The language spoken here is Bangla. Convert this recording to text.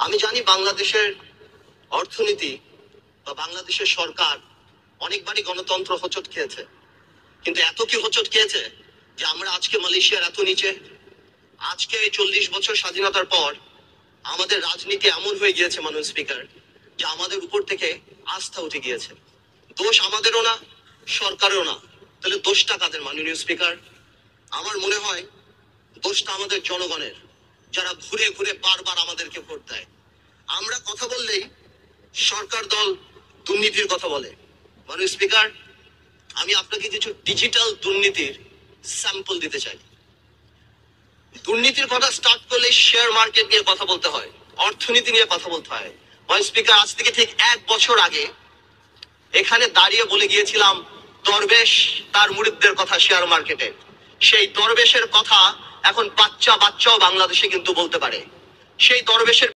আমি জানি বাংলাদেশের অর্থনীতি বা বাংলাদেশের সরকার অনেকবারই গণতন্ত্র হোঁচট খেয়েছে, কিন্তু এত কি হোঁচট খেয়েছে যে আমরা আজকে মালয়েশিয়ার এত নিচে? আজকে 40 বছর স্বাধীনতার পর আমাদের রাজনীতি এমন হয়ে গিয়েছে মাননীয় স্পিকার, যে আমাদের উপর থেকে আস্থা উঠে গিয়েছে। দোষ আমাদেরও না, সরকারেরও না। তাহলে দোষটা কাদের মাননীয় স্পিকার? আমার মনে হয় দোষটা আমাদের জনগণের, যারা ঘুরে ঘুরে বারবার আমাদেরকে ভোট দেয়। আমরা কথা বললেই সরকার দল দুর্নীতির কথা বলে। মাননীয় স্পিকার, আমি আপনাকে কিছু ডিজিটাল দুর্নীতির স্যাম্পল দিতে চাই। দুর্নীতির কথা স্টার্ট করলে শেয়ার মার্কেট নিয়ে কথা বলতে হয়, অর্থনীতি নিয়ে কথা বলতে হয়। মাননীয় স্পিকার, আজ থেকে ঠিক 1 বছর আগে এখানে দাঁড়িয়ে বলে গিয়েছিলাম দরবেশ তার মুরিদদের কথা শেয়ার মার্কেটে। সেই দরবেশের কথা এখন বাচ্চাও বাংলাদেশে কিন্তু বলতে পারে। সেই দরবেশের